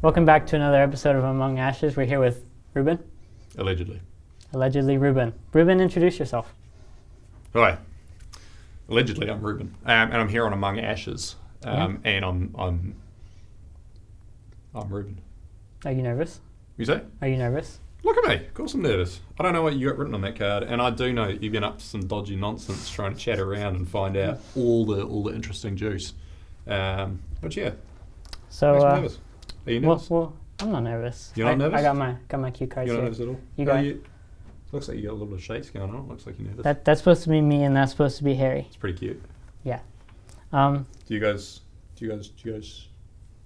Welcome back to another episode of Among ASHS. We're here with Reuben. Allegedly. Allegedly Reuben. Reuben, introduce yourself. Hi. Allegedly, I'm Reuben, and I'm here on Among ASHS, and I'm Reuben. Are you nervous? You say? Are you nervous? Look at me. Of course I'm nervous. I don't know what you got written on that card, and I do know you've been up to some dodgy nonsense trying to chat around and find out all the interesting juice. But yeah. So. Makes me nervous. Are you nervous? Well, I'm not nervous. You're not nervous? I got my cue cards You're here. not nervous at all? You got. Looks like you got a little bit of shakes going on. It looks like you're nervous. That's supposed to be me, and that's supposed to be Harry. It's pretty cute. Yeah. Do you guys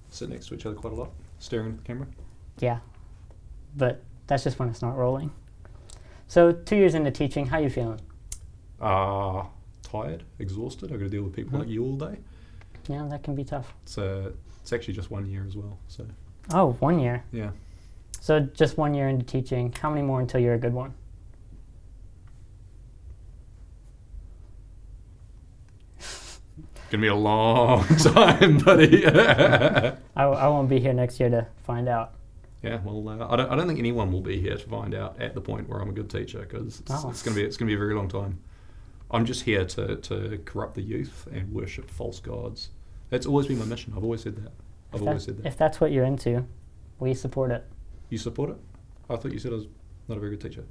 sit next to each other quite a lot, staring at the camera? Yeah. But that's just when it's not rolling. So 2 years into teaching, how you feeling? Tired, exhausted. I've got to deal with people like you all day. Yeah, that can be tough. It's actually just 1 year as well. So. Oh, 1 year. Yeah. So just 1 year into teaching. How many more until you're a good one? Gonna be a long time, buddy. I won't be here next year to find out. Yeah, well, I don't think anyone will be here to find out at the point where I'm a good teacher, because it's gonna be a very long time. I'm just here to corrupt the youth and worship false gods. That's always been my mission. I've always said that. If that's what you're into, we support it. You support it? I thought you said I was not a very good teacher.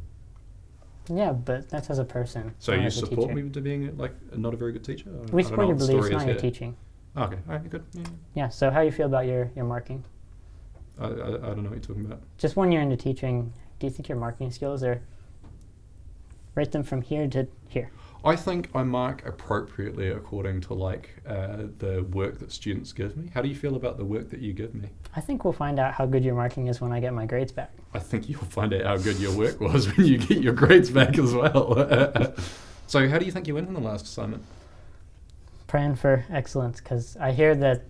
Yeah, but that's as a person. So you support me to being not a very good teacher? We support your beliefs, not your teaching. Okay, all right, good. Yeah. So how do you feel about your marking? I don't know what you're talking about. Just 1 year into teaching, do you think your marking skills are rate them from here to here? I think I mark appropriately according to the work that students give me. How do you feel about the work that you give me? I think we'll find out how good your marking is when I get my grades back. I think you'll find out how good your work was when you get your grades back as well. So how do you think you went in the last assignment? Praying for excellence, because I hear that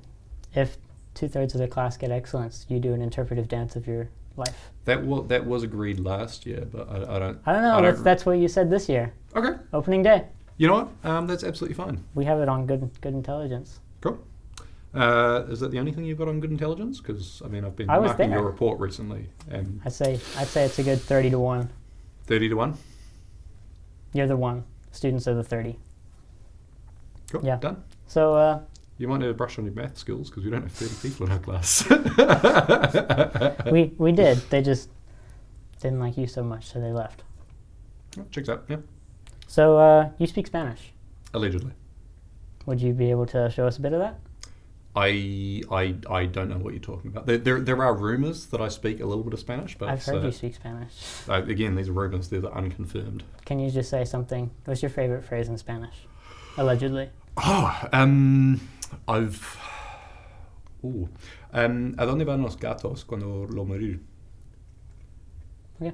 if 2/3 of the class get excellence, you do an interpretive dance of your life. That was agreed last year, but I don't know. That's what you said this year. Okay. Opening day. You know what? That's absolutely fine. We have it on good intelligence. Cool. Is that the only thing you've got on good intelligence? Because I've been marking your report recently, and I'd say it's a good 30 to 1. 30 to 1. You're the 1. Students are the 30. Cool. Yeah. Done. So. You might need to brush on your math skills, because we don't have 30 people in our class. we did. They just didn't like you so much, so they left. Oh, checks out. Yeah. So you speak Spanish? Allegedly. Would you be able to show us a bit of that? I don't know what you're talking about. There are rumours that I speak a little bit of Spanish, but I've heard you speak Spanish. Again, these are rumours; they're unconfirmed. Can you just say something? What's your favorite phrase in Spanish? Allegedly. ¿A dónde van los gatos cuando lo morir? Okay.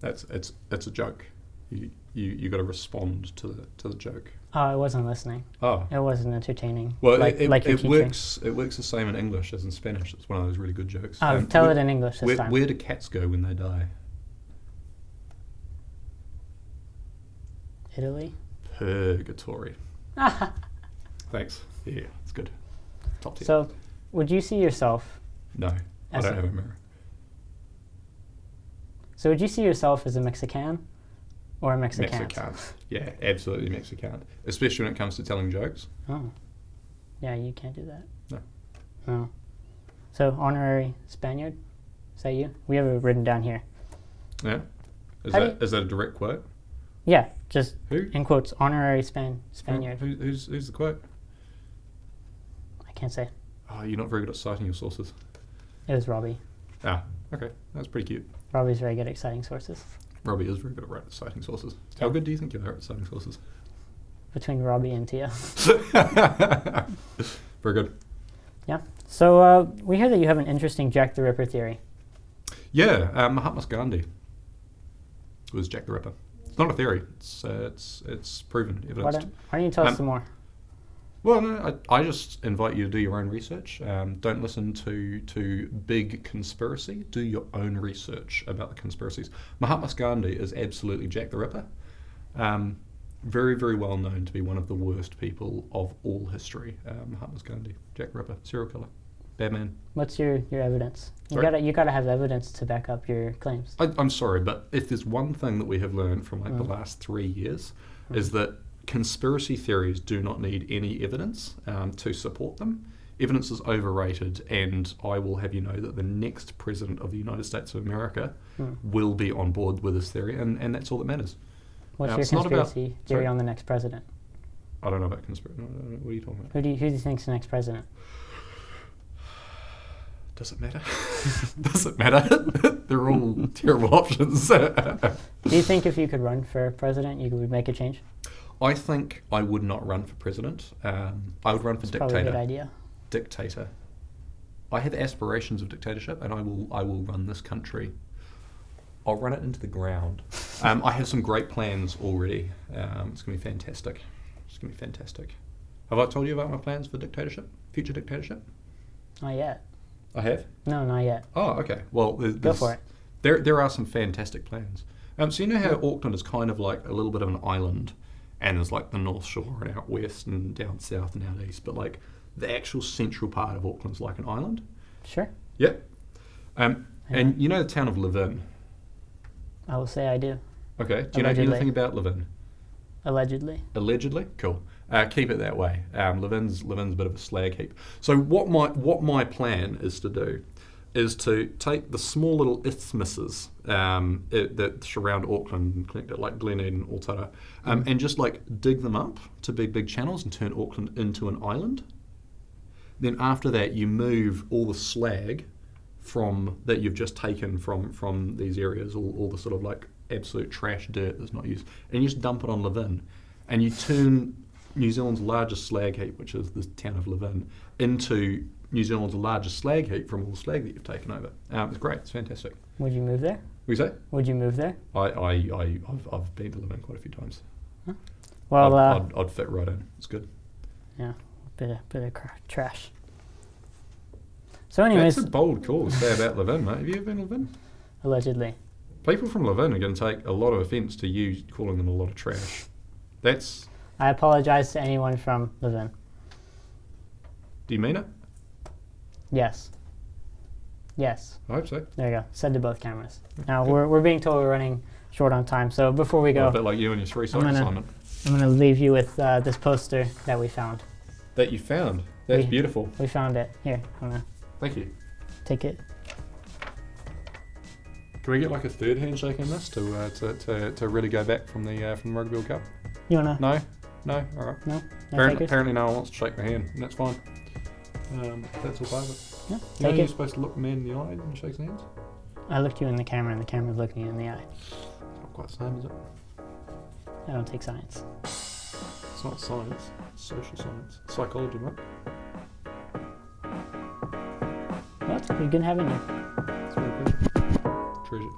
It's a joke. You got to respond to the joke. Oh, I wasn't listening. Oh. It wasn't entertaining. Well, it works. It works the same in English as in Spanish. It's one of those really good jokes. Oh, tell it in English this time. Where do cats go when they die? Italy. Purgatory. Thanks. Yeah, it's good. Top tier. So, would you see yourself? No, I don't have a mirror. So, would you see yourself as a Mexican or a Mexican? Mexican. Yeah, absolutely Mexican. Especially when it comes to telling jokes. Oh. Yeah, you can't do that. No. Oh. So, honorary Spaniard? Is that you? We have it written down here. Yeah. Is that a direct quote? Yeah, just Who? In quotes, honorary Spaniard. Who's the quote? I can't say. Oh, you're not very good at citing your sources. It was Robbie. Ah, okay. That's pretty cute. Robbie's very good at citing sources. Robbie is very good at citing sources. How good do you think you are at citing sources? Between Robbie and Tia. Very good. Yeah. So we hear that you have an interesting Jack the Ripper theory. Yeah, Mahatma Gandhi was Jack the Ripper. It's not a theory. It's proven evidence. Why don't you tell us some more? Well, no, I just invite you to do your own research. Don't listen to big conspiracy. Do your own research about the conspiracies. Mahatma Gandhi is absolutely Jack the Ripper. Very, very well known to be one of the worst people of all history. Mahatma Gandhi, Jack the Ripper, serial killer. Bad man. What's your evidence? Sorry? You gotta have evidence to back up your claims. I'm sorry, but if there's one thing that we have learned from like the last 3 years, is that conspiracy theories do not need any evidence to support them. Evidence is overrated, and I will have you know that the next president of the United States of America will be on board with this theory, and that's all that matters. What's your it's not about- conspiracy theory on the next president? I don't know about conspiracy. What are you talking about? Who do you think's the next president? Does it matter? Does it matter? They're all terrible options. Do you think if you could run for president, you would make a change? I think I would not run for president. I would run for It's probably a good dictator. idea. Dictator. I have aspirations of dictatorship, and I will run this country. I'll run it into the ground. I have some great plans already. It's going to be fantastic. It's going to be fantastic. Have I told you about my plans for dictatorship? Future dictatorship? Not yet. I have? No, not yet. Oh, okay. Well, Go for it. There are some fantastic plans. So you know how Auckland is kind of like a little bit of an island, and there's like the North Shore and out west and down south and out east, but like the actual central part of Auckland's like an island. Sure. Yeah. And you know the town of Levin? I will say I do. Okay. Do you know Allegedly. anything about Levin? Allegedly. Allegedly? Cool. Keep it that way. Levin's a bit of a slag heap. So what my plan is to do is to take the small little isthmuses that surround Auckland and connect it like Glenade and Otara, and just like dig them up to big channels and turn Auckland into an island. Then after that, you move all the slag from that you've just taken from these areas, all the sort of like absolute trash dirt that's not used, and you just dump it on Levin, and you turn New Zealand's largest slag heap, which is the town of Levin, into New Zealand's largest slag heap from all the slag that you've taken over. It's great. It's fantastic. Would you move there? What do you say? Would you move there? I've been to Levin quite a few times. Huh? Well, I'd fit right in. It's good. yeah, bit of trash. So, anyways, That's a bold call to say about Levin, mate. Have you ever been to Levin? allegedly. People from Levin are going to take a lot of offence to you calling them a lot of trash. That's... I apologize to anyone from Levin. Do you mean it? Yes. Yes. I hope so. There you go. Said to both cameras. Now we're being told we're running short on time, so before we go, A bit like you and your 3 side I'm assignment. gonna leave you with this poster that we found. That you found. That's beautiful. We found it. Here, I'm gonna Thank you. take it. Can we get like a third handshake in this to really go back from the Rugby World Cup? You wanna? No? No? All right. No. No takers? Apparently no one wants to shake my hand, and that's fine. That's all part of it. Yeah. You know Take you're it. supposed to look the man in the eye when you shake hands? I looked you in the camera, and the camera's looking you in the eye. It's not quite the same, is it? I don't take science. It's not science. It's social science. It's psychology, mate. Well, it's been good having you. It's very good. Treasure.